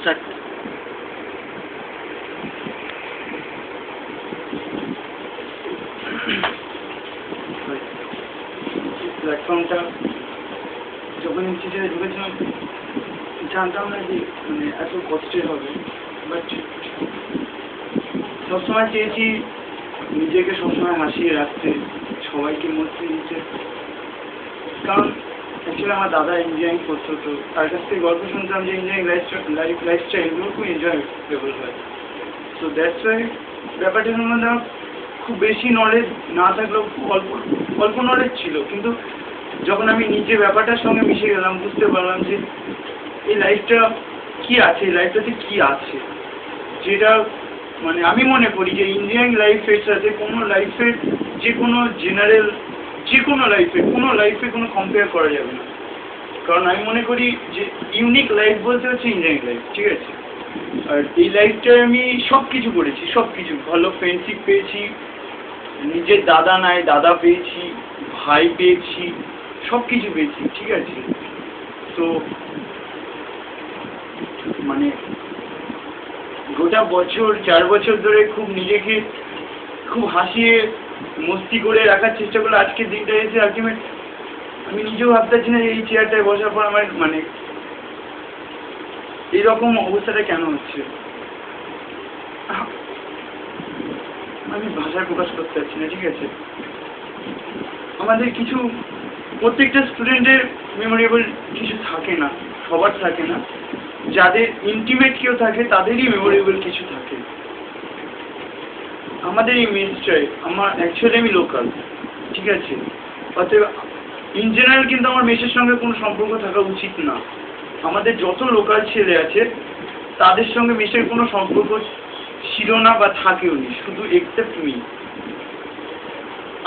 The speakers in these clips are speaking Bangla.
স্টার্ট। প্ল্যাটফর্মটা যখন ইনস্টিটিউটে ঢুকেছিলাম জানতাম না যে মানে এত কষ্টের হবে, বাট সবসময় চেয়েছি নিজেকে সবসময় হাসিয়ে রাখতে, সবাইকে মস্তি দিতে। কারণ অ্যাকচুয়ালি আমার দাদা ইঞ্জিনিয়ারিং করতো, তো তার কাছ থেকে গল্প শুনতাম যে ইঞ্জিনিয়ারিং লাইফস্টাইলগুলো খুব এনজয়েবল হয়। সো দ্যাটস ওয়াই ব্যাপারটার সম্বন্ধে আমার খুব বেশি নলেজ না থাকলেও খুব অল্প নলেজ ছিল, কিন্তু যখন আমি নিজে ব্যাপারটার সঙ্গে মিশে গেলাম বুঝতে পারলাম যে এই লাইফটা কী আছে, এই লাইফটাতে কী আছে, যেটা মানে আমি মনে করি যে ইঞ্জিনিয়ারিং লাইফের সাথে কোনো লাইফের যে কোনো জেনারেল যে কোনো লাইফে কোনো কম্পেয়ার করা যাবে না। কারণ আমি মনে করি যে ইউনিক লাইফ বলতে হচ্ছে ইঞ্জিনিয়ারিং লাইফ, ঠিক আছে? আর এই লাইফটায় আমি সব কিছু করেছি, সব কিছু ভালো ফ্রেন্ডশিপ পেয়েছি, নিজের দাদা নাই দাদা পেয়েছি, ভাই পেয়েছি, সব কিছু পেয়েছি, ঠিক আছে? তো মানে গোটা বছর 4 বছর ধরে খুব নিজেকে খুব হাসিয়ে মস্তি করে রাখার চেষ্টা করলে আজকের দিনটা এসে আলটিমেট আমি নিজেও ভাবতেছি না যে এই চেয়ারটায় বসার পর আমার মানে এইরকম অবস্থাটা কেন হচ্ছে। আমি ভাষায় প্রকাশ করতে পারছি না, ঠিক আছে? আমাদের কিছু প্রত্যেকটা স্টুডেন্টের মেমোরেবল কিছু থাকে না, সবার থাকে না, যাদের ইন্টিমেট কেউ থাকে তাদেরই মেমোরেবল কিছু থাকে। আমাদের এই মেসটায় অ্যাকচুয়ালি আমি লোকাল, ঠিক আছে? অতএব ইন জেনারেল কিন্তু আমার মেসের সঙ্গে কোনো সম্পর্ক থাকা উচিত না। আমাদের যত লোকাল ছেলে আছে তাদের সঙ্গে মেসের কোনো সম্পর্ক ছিল না বা থাকেও নি, শুধু এক্সেপ্ট মি।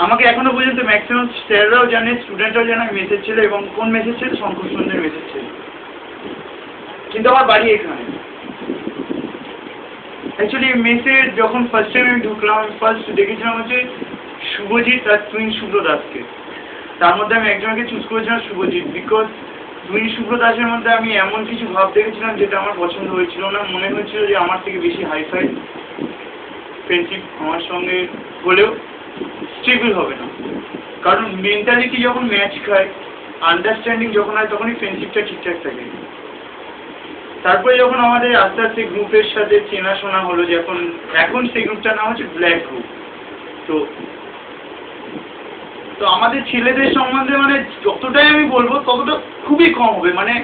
আমাকে এখনো পর্যন্ত ম্যাক্সিমাম স্যাররাও জানে, স্টুডেন্টরাও জানে আমি মেসের ছেলে, এবং কোন মেসের ছেলে, শঙ্কর সুন্দরের মেসের ছেলে। কিন্তু আমার বাড়ি এখানে। অ্যাকচুয়ালি মেসে যখন ফার্স্ট টাইম আমি ঢুকলাম, আমি ফার্স্ট দেখেছিলাম হচ্ছে শুভজিৎ আর টুইন শুভ্র দাসকে। তার মধ্যে আমি একজনকে চুজ করেছিলাম শুভজিৎ, বিকজ টুইন শুভ্র দাসের মধ্যে আমি এমন কিছু ভাব দেখেছিলাম যেটা আমার পছন্দ হয়েছিল না। মনে হয়েছিল যে আমার থেকে বেশি হাইফাই ফ্রেন্ডশিপ আমার সঙ্গে হলেও স্টেবল হবে না, কারণ মেন্টালিটি যখন ম্যাচ খায়, আন্ডারস্ট্যান্ডিং যখন হয়, তখনই ফ্রেন্ডশিপটা ঠিকঠাক থাকে। তারপরে যখন আমাদের আস্তে আস্তে গ্রুপের সাথে চেনাশোনা হলো, এখন সেই গ্রুপটার নাম হচ্ছে ব্ল্যাক গ্রুপ। তো আমাদের ছেলেদের সম্বন্ধে মানে যতটাই আমি বলবো ততটা খুবই কম হবে, মানে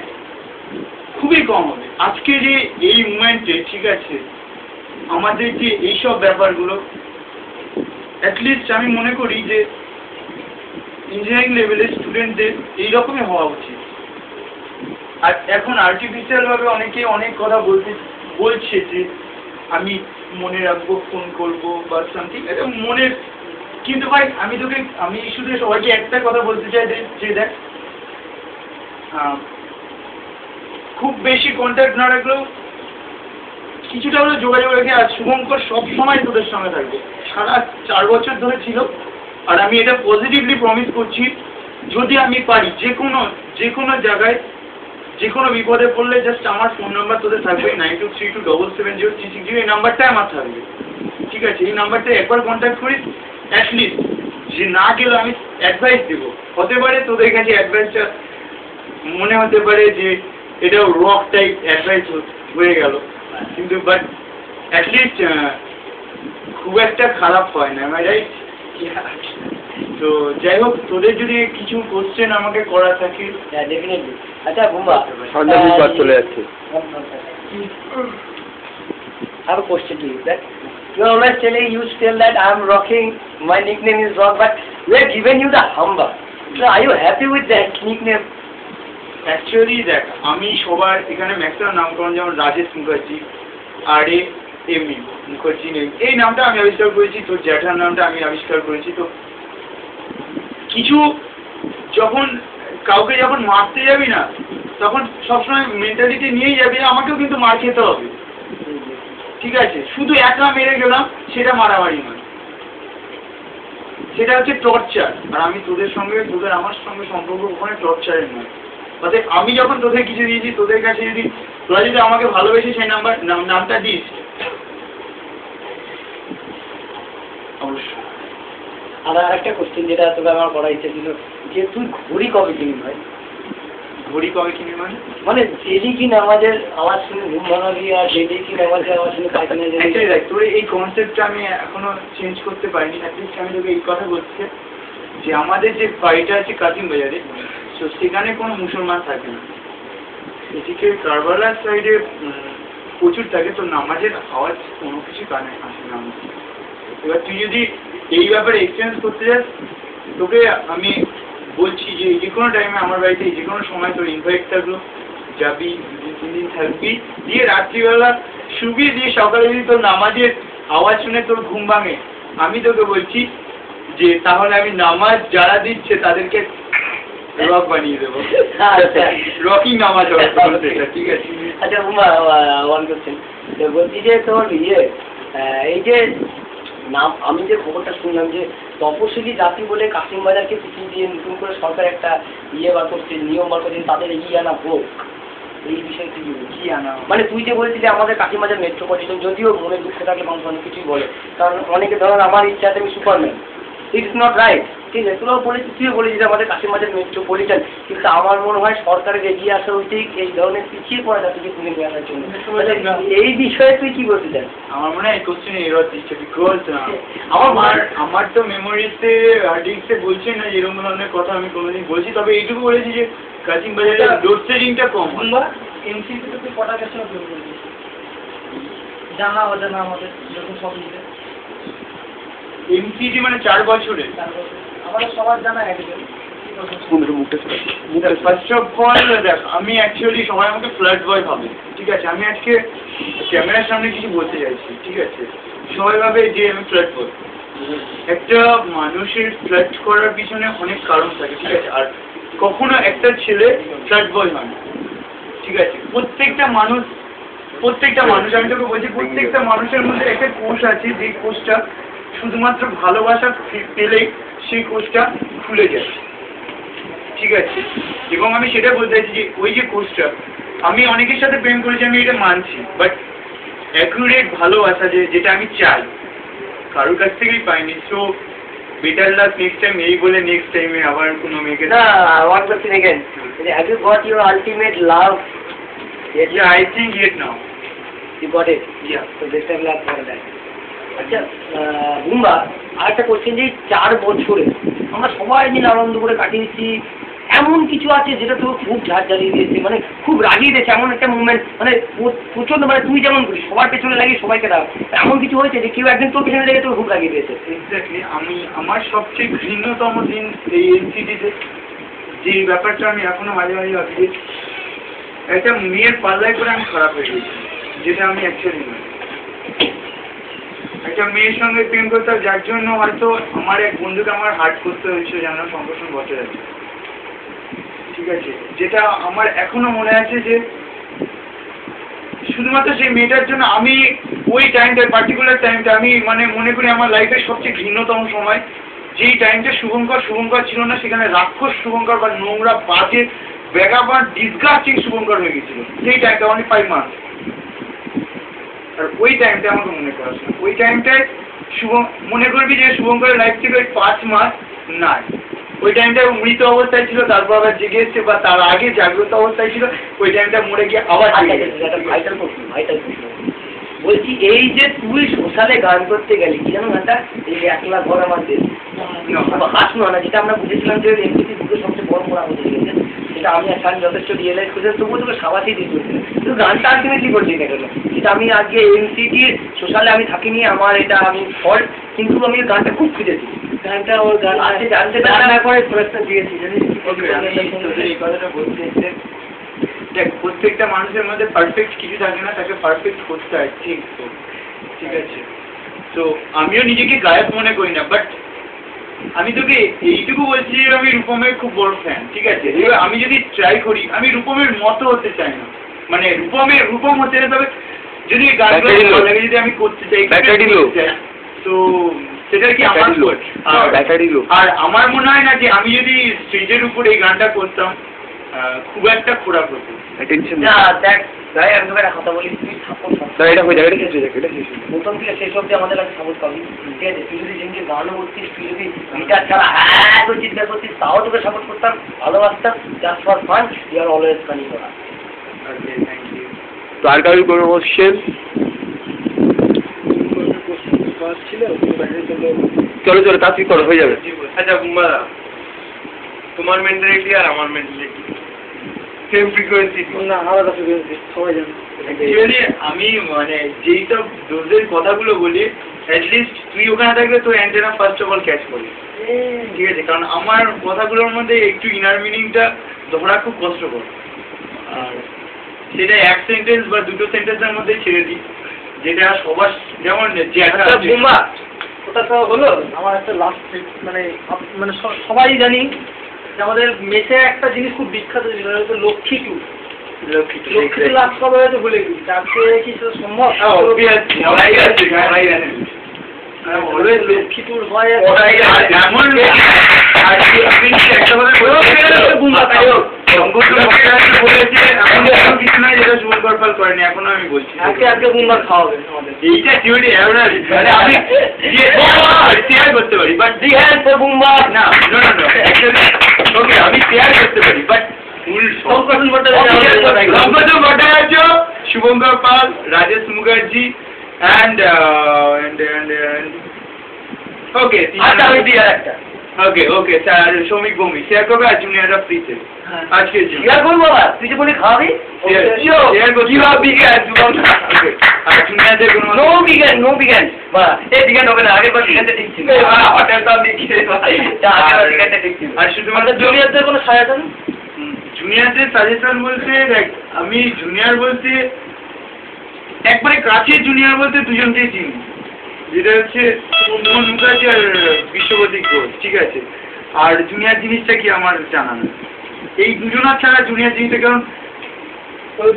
খুবই কম হবে। আজকে যে এই মুমেন্টে, ঠিক আছে, আমাদের যে এইসব ব্যাপারগুলো অ্যাটলিস্ট আমি মনে করি যে ইঞ্জিনিয়ারিং লেভেলের স্টুডেন্টদের এইরকমই হওয়া উচিত। আর এখন আর্টিফিশিয়ালভাবে অনেকে অনেক কথা বলছে যে আমি মনে রাখবো, ফোন করবো বা সামথিং, এটা মনের, কিন্তু ভাই আমি শুধু সবাইকে একটা কথা বলতে চাই যে দেখ, খুব বেশি কন্ট্যাক্ট না রাখলেও কিছুটা হলে যোগাযোগ রেখে, আর শুভঙ্কর সবসময় তোদের সঙ্গে থাকবে, সারা 4 বছর ধরে ছিল। আর আমি এটা পজিটিভলি প্রমিস করছি, যদি আমি পারি যে কোনো জায়গায় যে কোনো বিপদে পড়লে জাস্ট আমার ফোন নাম্বার তোদের থাকবে, 9232770360, এই নাম্বারটাই আমার থাকবে, ঠিক আছে? এই নাম্বারটা একবার কন্ট্যাক্ট করিস, অ্যাটলিস্ট যে না গেলে আমি অ্যাডভাইস দেবো। হতে পারে তোদের কাছে অ্যাডভাইসটা মনে হতে পারে যে এটা রক টাইপ অ্যাডভাইস হয়ে গেল, কিন্তু বাট অ্যাটলিস্ট খুব একটা খারাপ হয় না, আমার রাইট? তো যাই হোক, তোদের যদি কিছু কোশ্চেন আমাকে করা থাকে। ডেফিনেটলি। আচ্ছা বুম্বা, চলে যাচ্ছে। I have a question to you. That you are always you tell that I am rocking, my nickname is rock, but we have given you the Hamba. So are you happy with that nickname? Actually দেখ, আমি সবার এখানে ম্যাক্সিমাম নামকরণ, যেমন রাজেশ মুখার্জি, RAME মুখার্জি নেই, এই নামটা আমি আবিষ্কার করেছি। তোর জ্যাঠার নামটা আমি আবিষ্কার করেছি। তো কিছু যখন কাউকে যখন মারতে যাবি না, তখন সবসময় মেন্টালিটি নিয়েই যাবি আমাকেও কিন্তু মার খেতে হবে, ঠিক আছে? শুধু একা মেরে গেলাম সেটা মারামারি নয়, সেটা হচ্ছে টর্চার। আর আমি তোদের আমার সঙ্গে সম্পর্ক ওখানে টর্চারের নয়। অর্থাৎ আমি যখন তোদের কিছু দিয়েছি, তোদের কাছে যদি তোরা যদি আমাকে ভালোবেসে সেই নামটা দিস অবশ্যই। আর আরেকটা কোশ্চেন যেটা তোকে আমার করার ইচ্ছা ছিল, যে তুই ঘড়ি কবে কিনি ভাই? ঘড়ি কবে কিনি মানে ডেলি কি নামাজের আওয়াজ শুনে ঘুম ভাঙাবি, আর ডেলি কি নামাজের আওয়াজ শুনে পায়খানা যাবি? অ্যাকচুয়ালি দেখ, তোর এই কনসেপ্টটা আমি এখনো চেঞ্জ করতে পারিনি। অ্যাটলিস্ট আমি তোকে এই কথা বলছি যে আমাদের যে বাড়িটা আছে কাজিম বাজারে, তো সেখানে কোনো মুসলমান থাকে না। এদিকে কারবালার সাইডে প্রচুর থাকে, তো নামাজের আওয়াজ কোনো কিছু কানে আসে না। এবার তুই যদি এই ব্যাপারে এক্সপিরিয়েন্স করতে যাস, তোকে আমি বলছি যে যে কোনো টাইমে আমার বাড়িতে যে কোনো সময় তোর ইনভাইট থাকলো, যাবি, 2-3 দিন থাকবি, দিয়ে রাত্রিবেলা শুবি, দিয়ে সকালে যদি তোর নামাজের আওয়াজ শুনে তোর ঘুম ভাঙে, আমি তোকে বলছি যে তাহলে আমি নামাজ যারা দিচ্ছে তাদেরকে রক বানিয়ে দেবো। রকি নামাজ হবে, ঠিক আছে? আচ্ছা ওয়ান কোশ্চেন বলছি যে তোর এই যে নাম, আমি যে খবরটা শুনলাম যে তপশিলি জাতি বলে কাশিম বাজারকে পিছিয়ে দিয়ে নতুন করে সরকার একটা বার করছে, নিয়ম বার করছে, তাদের আনা হোক, এই বিষয়ে তুই কি আনা? মানে তুই যে বলছিস যে আমাদের কাশিম বাজার মেট্রোপলিটন, যদিও মনে দুঃখ থাকলে মানুষ অনেক কিছুই বলে, কারণ অনেকে ধরেন আমার ইচ্ছাতে আমি সুপারম্যান, ইটস নট রাইট, ঠিক আছে? তুইও বলেছিস আমাদের কাশিম বাজার মেট্রোপলিটন, কিন্তু আমার মনে হয় সরকারের এগিয়ে আসা উচিত এই ধরনের পিছিয়ে পড়া জাতিকে তুলে নিয়ে আসার জন্য। এই বিষয়ে তুই কি বলতে চান? আমার মনে হয় এই কোশ্চেনে এরর দিচ্ছে, বিকজ আমার তো মেমোরিতে হার্ডিস্কে বলছে না এরকম ধরনের কথা আমি কোনোদিন বলছি। তবে এইটুকু বলেছি যে কাশিম বাজারে লোডশেডিংটা কম। এমসিতে তুই কটা গেছে জানা অজানা আমাদের যখন সব মিলে এমসিটি মানে 4 বছরে আমাদের সবার জানা একজন। ফার্স্ট অফ অল দেখ, আমি অ্যাকচুয়ালি সবাই আমাকে ফ্ল্যাট বয় ভাবে, ঠিক আছে? আমি আজকে ক্যামেরার সামনে কিছু বলতে চাইছি, ঠিক আছে? সবাই ভাবে যে আমি ফ্ল্যাট বয়। একটা মানুষের ফ্ল্যাট করার পিছনে অনেক কারণ থাকে, ঠিক আছে? আর কখনো একটা ছেলে ফ্ল্যাট বয় হয় না, ঠিক আছে? প্রত্যেকটা মানুষ আমি তোকে বলছি, প্রত্যেকটা মানুষের মধ্যে একটা কোষ আছে, যে কোষটা শুধুমাত্র ভালোবাসা পেলেই সেই কোষটা খুলে যায়, ঠিক আছে? এবং আমি সেটা বলতে চাইছি যে ওই যে কোষটা, আমি অনেকের সাথে প্রেম করেছি, আমি এটা মানছি, বাট অ্যাকুরেট ভালোবাসা যেটা আমি চাই কারোর কাছ থেকেই পাইনি। So better luck next time, এই বলে নেক্সট টাইমে আবার কোনো মেয়েকে না one question again, have you got your ultimate love? Yeah, I think yet now. You got it? Yeah. So best of luck for that. আচ্ছা বুম্বা, আরেকটা কোশ্চেন, যে 4 বছরে আমরা সবাই মিলে আনন্দ করে কাটিয়েছি, এমন কিছু আছে যেটা তোর খুব ঝাড় জ্বালিয়ে দিয়েছে, মানে খুব রাগিয়ে দিয়েছে, এমন একটা মুভমেন্ট, মানে প্রচন্ড, মানে তুই যেমন করিস সবার পেছনে লাগিয়ে সবাইকে রাখ, এমন কিছু হয়েছে যে কেউ একদিন তোর পেছনে লেগে তোর খুব রাগিয়ে দিয়েছে? এক্স্যাক্টলি, আমার সবচেয়ে ঘৃণ্যতম দিন এই এনসিটিতে, যে ব্যাপারটা আমি এখনো মাঝে মাঝে ভাবি, একটা মেয়ের পাল্লায় করে আমি খারাপ হয়ে গেছি, যেটা আমি অ্যাকচুয়ালি নয়। একটা মেয়ের সঙ্গে প্রেম করতে, যার জন্য হয়তো আমার এক বন্ধুকে আমার হার্ট করতে হয়েছিল, যেন সম্পর্ক বসে আছে, ঠিক আছে? যেটা আমার এখনো মনে আছে যে শুধুমাত্র সেই মেয়েটার জন্য আমি ওই টাইমটা, পার্টিকুলার টাইমটা আমি মানে মনে করি আমার লাইফের সবচেয়ে ঘৃণ্যতম সময়। যেই টাইমটা শুভঙ্কর ছিল না, সেখানে রাক্ষস শুভঙ্কর বা নোংরা বাজে বেগাবার ডিসগাস্টিং শুভঙ্কর হয়ে গেছিল। সেই টাইমটা অনলি 5 মাস। আর ওই টাইমটা আমাকে মনে করা, ওই টাইমটায় মনে করবি যে শুভঙ্করের লাইফ থেকে ওই 5 মাস নাই, ওই টাইমটা মৃত অবস্থায় ছিল, তারপর আবার জেগে এসছে, বা তার আগে জাগ্রত অবস্থায় ছিল, ওই টাইমটা মরে গিয়ে আবার ভাইটাল প্রশ্ন বলছি, এই যে তুই সোশ্যালে গান করতে গেলি, কি জানো গানটা, এই যে 1 লাখ ঘর আমার দেশ, হাসনো না, যেটা আমরা বুঝেছিলাম যে এমসিটি দুটো সবচেয়ে বড় পড়া হতে গেছে, সেটা আমি আর যথেষ্ট রিয়েলাইজ করেছি, তবুও তোকে সাবাসই দিয়ে করছি, কিন্তু গানটা আলটিমেটলি করছি না কেন, সেটা আমি আজকে এমসিটির সোশ্যালে আমি থাকিনি, আমার এটা আমি ফল্ট, কিন্তু আমি গানটা খুব খুঁজেছি, গানটা ওর গান আছে, জানতে না করে প্রশ্ন দিয়েছি, জানিস? এই কথাটা বলতে এসে দেখ, প্রত্যেকটা মানুষের মধ্যে পারফেক্ট কিছু থাকে না, তাকে পারফেক্ট করতে হয়, ঠিক আছে? তো আমিও নিজেকে গায়ক মনে করি না, বাট আমি তোকে এইটুকু বলছি যে আমি রূপমের খুব বড় ফ্যান, ঠিক আছে? এবার আমি যদি ট্রাই করি, আমি রূপমের মতো হতে চাই না, মানে রূপম হতে তবে যদি গানগুলো ভালো লাগে, যদি আমি করতে চাই, তো সেটা কি আমার ফল্ট। আর আমার মনে হয় না যে আমি যদি স্টেজের উপর এই গানটা করতাম খুব একটা খারাপ হতো। না দেখ, ভাই আমি তোকে একটা কথা বলি, তুই সাপোর্ট না এটা হয়ে যাবে, এটা শেষ হয়ে যাবে, এটা শেষ হয়ে যাবে। প্রথম থেকে শেষ অব্দি আমাদের কাছে সাপোর্ট পাবি, ঠিক আছে? তুই যদি যেদিনকে গানও করছিস, তুই যদি গিটার ছাড়া হ্যাঁ তো চিন্তা করছিস, তাও তোকে সাপোর্ট করতাম, ভালোবাসতাম, just for fun, you are always funny করা। Okay, thank you. তো আর কারোর কোনো কোশ্চেন? চলো চলো তাড়াতাড়ি করো, হয়ে যাবে। আচ্ছা বুম্বাদা, তোমার মেন্টালিটি আর আমার মেন্টালিটি সেম ফ্রিকোয়েন্সি না, আলাদা ফ্রিকোয়েন্সি, সবাই জানে। অ্যাকচুয়ালি আমি মানে যেই সব ডোজের কথাগুলো বলি, অ্যাটলিস্ট তুই ওখানে থাকলে তোর antenna first of all catch করি, ঠিক আছে? কারণ আমার কথাগুলোর মধ্যে একটু ইনার মিনিংটা ধরা খুব কষ্টকর, আর সেটা এক সেন্টেন্স বা দুটো সেন্টেন্সের মধ্যে ছেড়ে দিই, যেটা সবার যেমন যে একটা আচ্ছা আছে- বুম্বা, ওটা তো হলো আমার একটা লাস্ট মানে মানে সবাই জানি যে আমাদের মেসে একটা জিনিস খুব বিখ্যাত ছিল, সেটা হচ্ছে Lakshmi two. Lakshmi two last কবে হয়তো ভুলে গেছি, তারপরে কি সেটা সম্ভব? Obviously, ওরাই আছে, ওরাই জানে। অলওয়েজ লক্ষ্মী টুর হয় ওরাই আছে, এমন আর আপনি কি একটা কথা বলেছে, এমন এমন কিছু নাই যেটা শুভঙ্কর পাল করেনি, এখনো আমি বলছি। আজকে বুমবার খাওয়াবে আমাদের। এইটা থিওরি মানে আমি শেয়ার করতে পারি, but the hand for Bumba. না নো নো নো ওকে আমি শেয়ার করতে পারি, but full Shankar Bhattacharya, Shubhankar Pal, Rajesh Mukherjee and okay আচ্ছা আমি দিই আর একটা ওকে স্যার শ্রমিক ভূমি শেয়ার করবে আর জুনিয়ররা ফ্রিতে আজকের জন্য শেয়ার করবো বাবা, তুই যে বলি খাওয়াবি। শেয়ার করছি আর জুনিয়রদের কোনো নো বিজ্ঞান, নো বিজ্ঞান বা এই বিজ্ঞান হবে না, আগের বার বিজ্ঞানটা ঠিক ছিল। হোটেল তো আমি খেয়ে আগের বিজ্ঞানটা ঠিক ছিল। আর শুধুমাত্র জুনিয়রদের কোনো সাজেশন? জুনিয়রদের সাজেশন বলতে দেখ, আমি জুনিয়র বলতে একবারে কাছে জুনিয়র বলতে দুজনকেই চিনি, যেটা হচ্ছে মোহন মুখার্জি আর বিশ্বপ্রতীক ঘোষ, ঠিক আছে? আর জুনিয়র জিনিসটা কি আমার জানা না, এই দুজনার ছাড়া জুনিয়র জিনিসটা, কারণ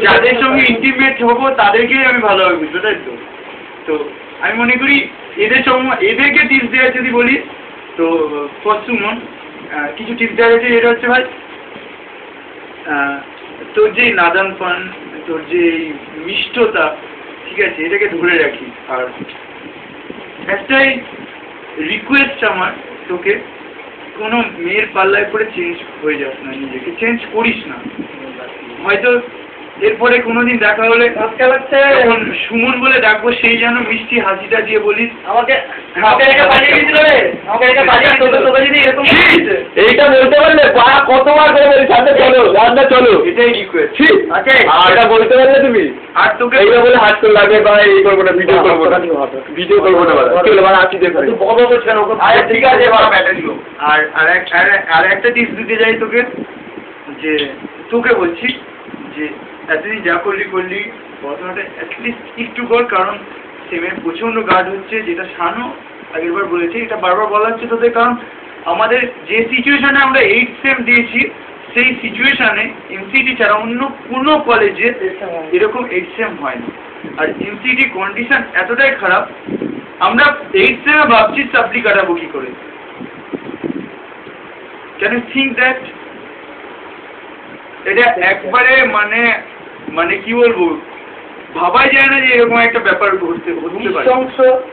যাদের সঙ্গে ইন্টিমেট হবো তাদেরকেই আমি ভালোভাবে বুঝবো, তাই তো? তো আমি মনে করি এদেরকে টিপস দেওয়ার যদি বলি তো ফার্স্ট সুমন কিছু টিপস দেওয়া হয়েছে, এটা হচ্ছে ভাই তোর যে নাদানপন, তোর যে মিষ্টতা, ঠিক আছে, এটাকে ধরে রাখি। আর একটাই রিকোয়েস্ট আমার তোকে, কোনো মেয়ের পাল্লায় পরে চেঞ্জ হয়ে যাস না, নিজেকে চেঞ্জ করিস না। হয়তো এরপরে কোনোদিন দেখা হলে তখন সুমন বলে ডাকবো, সেই যেন মিষ্টি হাসিটা দিয়ে বলিস আমাকে এটা বাজিয়ে দিয়েছিল রে, আমাকে এটা বাজিয়ে তোকে যদি এরকম এইটা বলতে পারলে কতবার করে বলি সাথে চলো রান্না চলো, এটাই রিকোয়েস্ট। আছে। আর এটা বলতে পারলে তুমি আর তোকে এইটা বলে হাত করে লাগবে বা এই করবো না, ভিডিও করবো না, ভিডিও করবো না, চলো মানে আসি দেখো তুই বড় করছিস কেন ওকে? আরে ঠিক আছে বাবা, ব্যাটারি লো। আর একটা টিপস দিতে যাই তোকে, যে তোকে বলছি যে এতদিন যা করলি পড়াশোনাটা অ্যাটলিস্ট একটু কর, কারণ সেমের প্রচণ্ড গার্ড হচ্ছে, যেটা শানও আগেরবার বলেছে, এটা বারবার বলা হচ্ছে তোদের, কারণ আমাদের যে সিচুয়েশনে আমরা 8 সেম দিয়েছি, সেই সিচুয়েশনে এমসিটি ছাড়া অন্য কোনো কলেজে এরকম 8 সেম হয় না। আর এমসিটি কন্ডিশন এতটাই খারাপ, আমরা 8 সেমে ভাবছি সাপ্লি কাটাবো কি করে। Can you think that? এটা একবারে মানে কি বলবো, ভাবাই যায় না যে এরকম একটা ব্যাপার হতে পারে।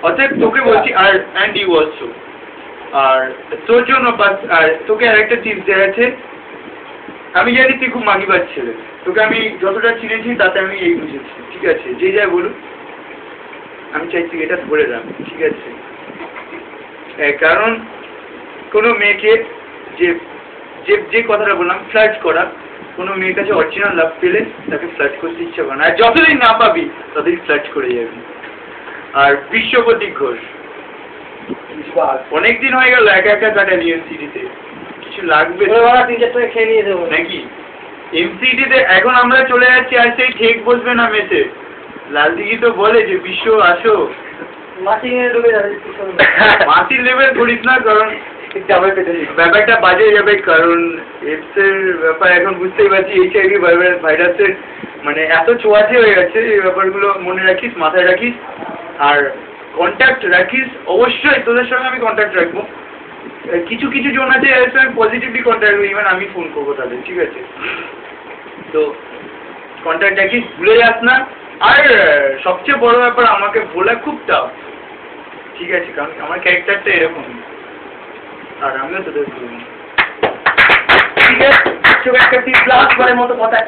অতএব তোকে বলছি, আর অ্যান্ড ইউ অলসো, আর তোর জন্য আর তোকে আরেকটা টিপস দেওয়া আছে। আমি জানি তুই খুব মাগিবার ছেলে, তোকে আমি যতটা চিনেছি তাতে আমি এই বুঝেছি, ঠিক আছে? যে যাই বলুক আমি চাইছি এটা ধরে রাখ, ঠিক আছে? কারণ কোনো মেয়েকে যে কথাটা বললাম, ফ্লার্ট করা, কোনো মেয়ের কাছে অরিজিনাল লাভ পেলে তাকে ফ্লার্ট করতে ইচ্ছা করে না, আর যতদিন না পাবি ততদিন ফ্লার্ট করে যাবি। আর বিশ্বপ্রতীক ঘোষ, অনেকদিন হয়ে গেল একা কাটালি এমসিটিতে, কিছু লাগবে 3-4 টাকা খেয়ে নিয়ে দেবো নাকি? এমসিটিতে এখন আমরা চলে যাচ্ছি, আর সেই ঠেক বসবে না মেসে। লালদিঘি তো বলে যে বিশ্ব আসো, মাসি নিয়ে ঢুকে যাবে। মাসির লেভেল করিস না, কারণ ব্যাপারটা বাজে যাবে, কারণ এডসের ব্যাপার এখন বুঝতেই পারছি, HIV ভাইরাসের মানে এত ছোঁয়াচে হয়ে গেছে, এই ব্যাপারগুলো মনে রাখিস, মাথায় রাখিস, আর কন্ট্যাক্ট রাখিস। অবশ্যই তোদের সঙ্গে আমি কন্ট্যাক্ট রাখবো, কিছু জন আছে এর সঙ্গে পজিটিভলি কন্ট্যাক্ট রাখবো, ইভেন আমি ফোন করবো তাদের, ঠিক আছে? তো কন্ট্যাক্ট রাখিস, ভুলে যাস না। আর সবচেয়ে বড় ব্যাপার, আমাকে ভোলা খুব টাফ, ঠিক আছে, কারণ আমার ক্যারেক্টারটা এরকম, আর আমিও তোদের ভুলব না। ঠিক আছে, একটা প্লাস মতো কথা